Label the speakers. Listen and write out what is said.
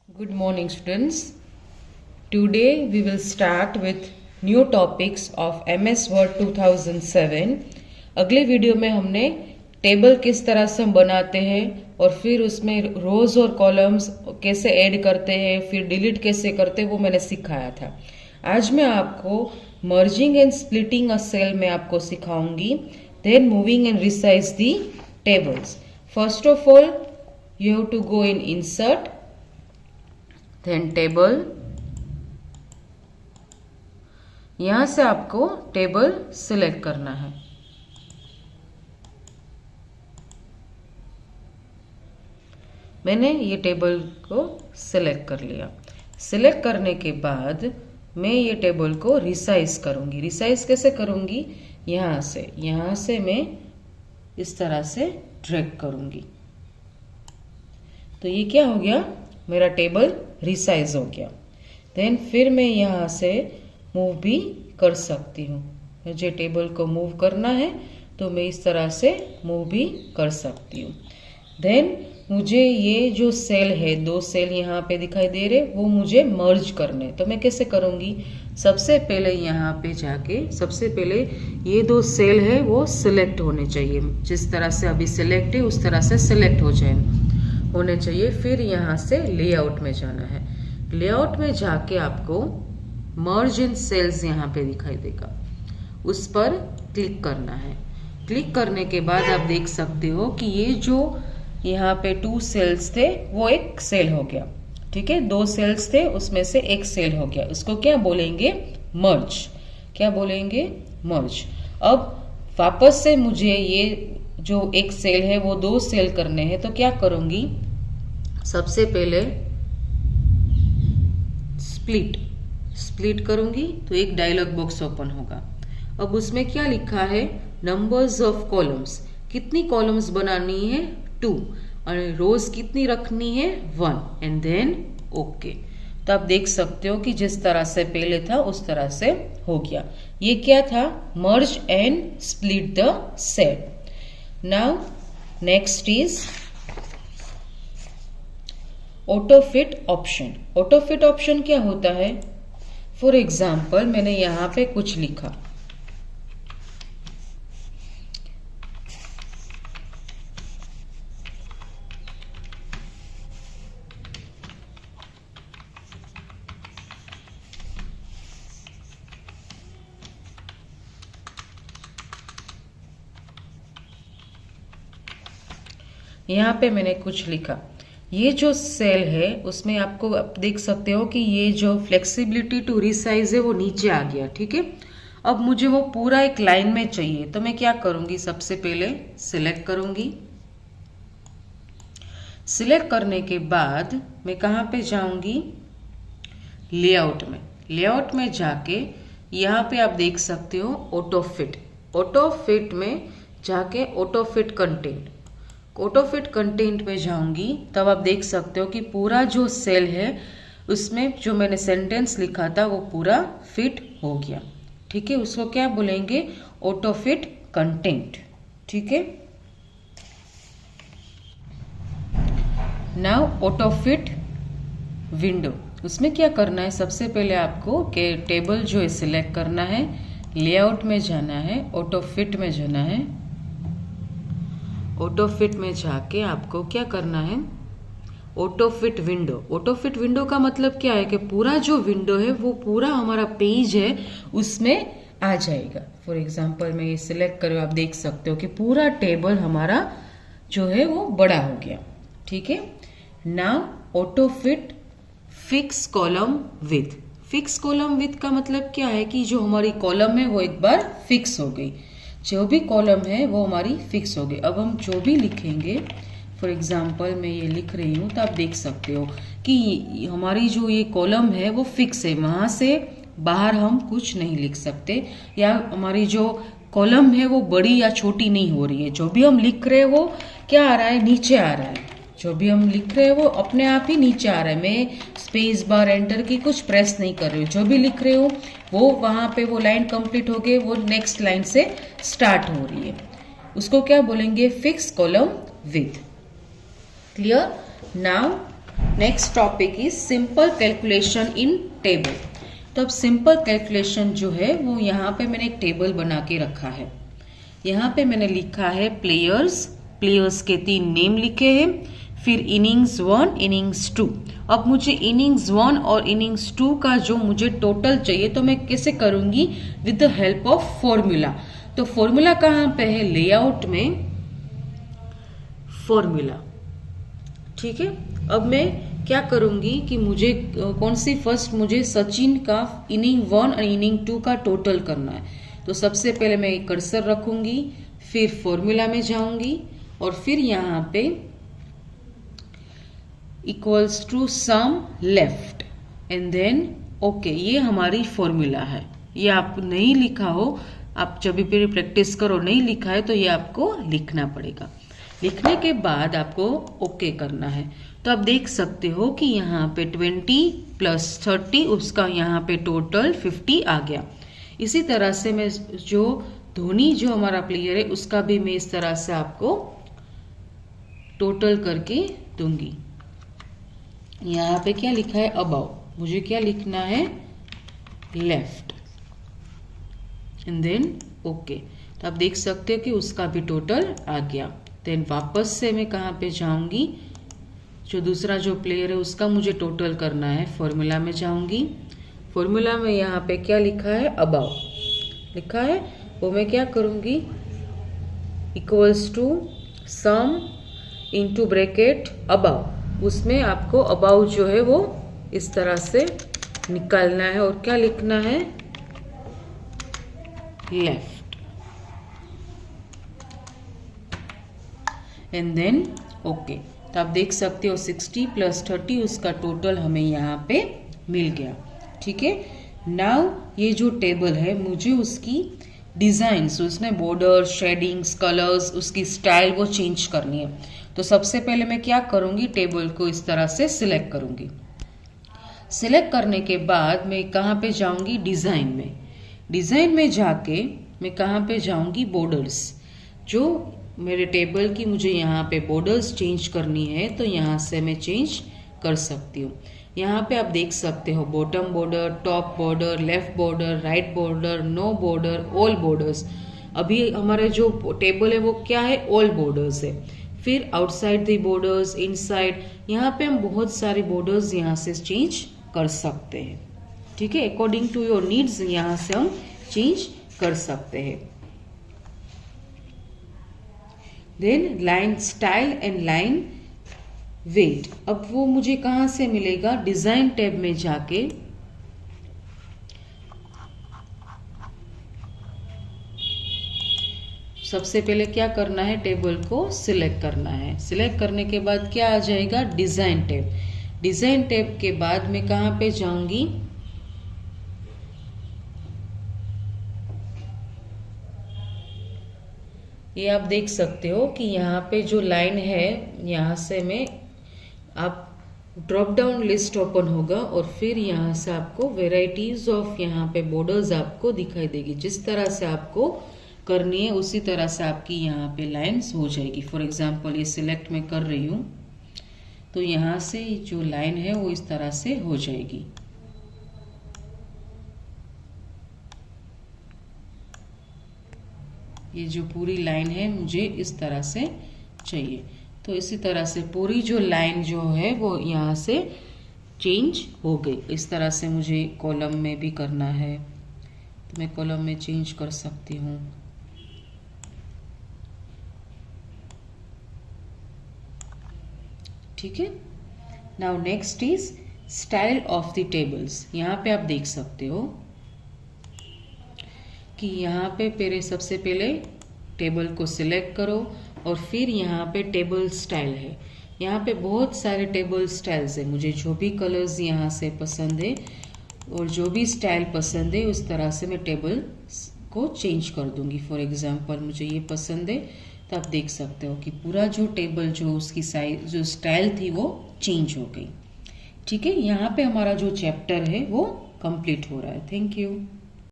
Speaker 1: Good morning, students. Today we will start with new topics of MS Word 2007. अगले video में हमने table किस तरह से हम बनाते हैं और फिर उसमें रोज और कॉलम्स कैसे ऐड करते हैं, फिर डिलीट कैसे करते हैं, वो मैंने सिखाया था. आज मैं आपको merging and splitting a cell में आपको सिखाऊंगी. Then moving and resize the tables. First of all you have to go in insert, then table. यहां से आपको टेबल सिलेक्ट करना है. मैंने ये टेबल को सिलेक्ट कर लिया. सिलेक्ट करने के बाद मैं ये टेबल को रिसाइज करूंगी. रिसाइज कैसे करूंगी? यहां से मैं इस तरह से ड्रैग करूंगी. तो ये क्या हो गया? मेरा टेबल रिसाइज हो गया. देन फिर मैं यहाँ से मूव भी कर सकती हूँ. मुझे टेबल को मूव करना है तो मैं इस तरह से मूव भी कर सकती हूँ. देन मुझे ये जो सेल है, दो सेल यहाँ पे दिखाई दे रहे, वो मुझे मर्ज करने. तो मैं कैसे करूँगी? सबसे पहले यहाँ पे जाके सबसे पहले ये दो सेल है वो सिलेक्ट होने चाहिए. जिस तरह से अभी सिलेक्ट है उस तरह से सिलेक्ट होने चाहिए. फिर यहाँ से लेआउट में जाना है. लेआउट में जाके आपको मर्ज इन सेल्स यहाँ पे दिखाई देगा, उस पर क्लिक करना है. क्लिक करने के बाद आप देख सकते हो कि ये जो यहाँ पे 2 सेल्स थे वो एक सेल हो गया. ठीक है, 2 सेल्स थे उसमें से एक सेल हो गया. उसको क्या बोलेंगे? मर्ज. क्या बोलेंगे? मर्ज. अब वापस से मुझे ये जो एक सेल है वो 2 सेल करने हैं. तो क्या करूंगी? सबसे पहले स्प्लिट करूंगी तो एक डायलॉग बॉक्स ओपन होगा. अब उसमें क्या लिखा है? Numbers of columns. कितनी कॉलम्स बनानी है? 2. और रोज कितनी रखनी है? 1. And then okay. तो आप देख सकते हो कि जिस तरह से पहले था उस तरह से हो गया. ये क्या था? Merge and split the cell. Now next is autofit option. Autofit option क्या होता है? फॉर एग्जाम्पल मैंने यहां पे कुछ लिखा. यहाँ पे मैंने कुछ लिखा. ये जो सेल है उसमें आपको आप देख सकते हो कि ये जो फ्लेक्सिबिलिटी टू रिसाइज है वो नीचे आ गया. ठीक है, अब मुझे वो पूरा एक लाइन में चाहिए. तो मैं क्या करूंगी? सबसे पहले सिलेक्ट करूंगी. सिलेक्ट करने के बाद मैं कहाँ पे जाऊंगी? लेआउट में. लेआउट में जाके यहाँ पे आप देख सकते हो ऑटोफिट. ऑटोफिट में जाके ऑटोफिट कंटेंट. ऑटोफिट कंटेंट में जाऊंगी तब आप देख सकते हो कि पूरा जो सेल है उसमें जो मैंने सेंटेंस लिखा था वो पूरा फिट हो गया. ठीक है, उसको क्या बोलेंगे? Autofit content. ठीक है. Now Autofit window. उसमें क्या करना है? सबसे पहले आपको के टेबल जो है सिलेक्ट करना है, लेआउट में जाना है, ऑटोफिट में जाना है. ऑटोफिट में जाके आपको क्या करना है? Autofit window. ऑटोफिट विंडो का मतलब क्या है कि पूरा जो विंडो है वो पूरा हमारा पेज है उसमें आ जाएगा. फॉर एग्जांपल मैं ये सिलेक्ट करूँ, आप देख सकते हो कि पूरा टेबल हमारा जो है वो बड़ा हो गया. ठीक है. Now Autofit fix column with. Fix column with का मतलब क्या है कि जो हमारी कॉलम है वो एक बार फिक्स हो गई. जो भी कॉलम है वो हमारी फिक्स हो गई. अब हम जो भी लिखेंगे, फॉर एग्जांपल मैं ये लिख रही हूँ तो आप देख सकते हो कि हमारी जो ये कॉलम है वो फिक्स है. वहां से बाहर हम कुछ नहीं लिख सकते, या हमारी जो कॉलम है वो बड़ी या छोटी नहीं हो रही है. जो भी हम लिख रहे हैं वो क्या आ रहा है? नीचे आ रहा है. जो भी हम लिख रहे हैं वो अपने आप ही नीचे आ रहा है. मैं स्पेस बार एंटर की कुछ प्रेस नहीं कर रही हूँ. जो भी लिख रहे हो वो वहां पे वो लाइन कंप्लीट हो गई, वो नेक्स्ट लाइन से स्टार्ट हो रही है. उसको क्या बोलेंगे? Fix column with. Clear. Now next topic is simple calculation in table. तो अब सिंपल कैलकुलेशन जो है वो यहाँ पे मैंने एक टेबल बना के रखा है। यहाँ पे मैंने लिखा है प्लेयर्स, प्लेयर्स के 3 नेम लिखे हैं, फिर इनिंग्स 1, इनिंग्स 2। अब मुझे इनिंग्स 1 और इनिंग्स 2 का जो मुझे टोटल चाहिए तो मैं कैसे करूंगी, with the help of formula. तो फॉर्मूला कहाँ पे है, लेआउट में फॉर्मूला। ठीक है, अब मैं क्या करूंगी कि मुझे कौन सी फर्स्ट मुझे सचिन का इनिंग 1 और इनिंग 2 का टोटल करना है। तो सबसे पहले मैं एक कर्सर रखूंगी, फिर फॉर्मूला में जाऊंगी और फिर यहाँ पे equals to sum left and then okay. ये हमारी फॉर्मूला है। ये आप नहीं लिखा हो, आप जब भी प्रैक्टिस करो नहीं लिखा है तो ये आपको लिखना पड़ेगा। लिखने के बाद आपको ओके करना है। तो आप देख सकते हो कि यहाँ पे 20 + 30 उसका यहाँ पे टोटल 50 आ गया। इसी तरह से मैं जो धोनी जो हमारा प्लेयर है उसका भी मैं इस तरह से आपको टोटल करके दूंगी। यहाँ पे क्या लिखा है, अबाउ, मुझे क्या लिखना है, लेफ्ट एंड देन ओके। तो आप देख सकते हो कि उसका भी टोटल आ गया। देन वापस से मैं कहाँ पे जाऊंगी, जो दूसरा जो प्लेयर है उसका मुझे टोटल करना है। फॉर्मूला में जाऊंगी, फॉर्मूला में यहाँ पे क्या लिखा है, अबाउ लिखा है, वो मैं क्या करूंगी, equals to sum into bracket above. उसमें आपको अबाउ जो है वो इस तरह से निकालना है और क्या लिखना है, लेफ्ट एंड देन ओके। तो आप देख सकते हो 60 + 30 उसका टोटल हमें यहाँ पे मिल गया। ठीक है, नाउ ये जो टेबल है मुझे उसकी डिजाइन्स, उसमें बॉर्डर, शेडिंग्स, कलर्स, उसकी स्टाइल वो चेंज करनी है। तो सबसे पहले मैं क्या करूंगी, टेबल को इस तरह से सिलेक्ट करूंगी। सिलेक्ट करने के बाद मैं कहाँ पे जाऊंगी, डिजाइन में। डिजाइन में जाके मैं कहाँ पे जाऊंगी, बॉर्डर्स। जो मेरे टेबल की मुझे यहाँ पे बॉर्डर्स चेंज करनी है तो यहाँ से मैं चेंज कर सकती हूँ। यहाँ पे आप देख सकते हो bottom border, top border, left border, right border, no border, all borders. अभी हमारे जो टेबल है वो क्या है, ऑल बॉर्डर्स है। फिर आउटसाइड द बॉर्डर्स, इनसाइड, यहाँ पे हम बहुत सारे बॉर्डर्स यहाँ से चेंज कर सकते हैं। ठीक है, अकॉर्डिंग टू योर नीड्स यहाँ से हम चेंज कर सकते हैं। Then line style and line weight, अब वो मुझे कहाँ से मिलेगा, डिजाइन टैब में जाके सबसे पहले क्या करना है, टेबल को सिलेक्ट करना है। सिलेक्ट करने के बाद क्या आ जाएगा, डिजाइन टैब। डिजाइन टैब के बाद मैं कहाँ पे जाऊंगी, ये आप देख सकते हो कि यहाँ पे जो लाइन है यहाँ से मैं आप ड्रॉप डाउन लिस्ट ओपन होगा और फिर यहाँ से आपको वेराइटीज ऑफ यहाँ पे बॉर्डर्स आपको दिखाई देगी। जिस तरह से आपको करनी है उसी तरह से आपकी यहाँ पे लाइंस हो जाएगी। फॉर एग्जांपल ये सिलेक्ट मैं कर रही हूँ तो यहाँ से जो लाइन है वो इस तरह से हो जाएगी। ये जो पूरी लाइन है मुझे इस तरह से चाहिए, तो इसी तरह से पूरी जो लाइन जो है वो यहाँ से चेंज हो गई। इस तरह से मुझे कॉलम में भी करना है तो मैं कॉलम में चेंज कर सकती हूँ। ठीक है, now next is style of the tables. यहाँ पे आप देख सकते हो कि यहाँ पे पहले सबसे पहले टेबल को सिलेक्ट करो और फिर यहाँ पे टेबल स्टाइल है। यहाँ पे बहुत सारे टेबल स्टाइल्स है, मुझे जो भी कलर्स यहाँ से पसंद है और जो भी स्टाइल पसंद है उस तरह से मैं टेबल को चेंज कर दूंगी। फॉर एग्जांपल मुझे ये पसंद है तो आप देख सकते हो कि पूरा जो टेबल जो उसकी साइज जो स्टाइल थी वो चेंज हो गई। ठीक है, यहाँ पे हमारा जो चैप्टर है वो कंप्लीट हो रहा है। Thank you.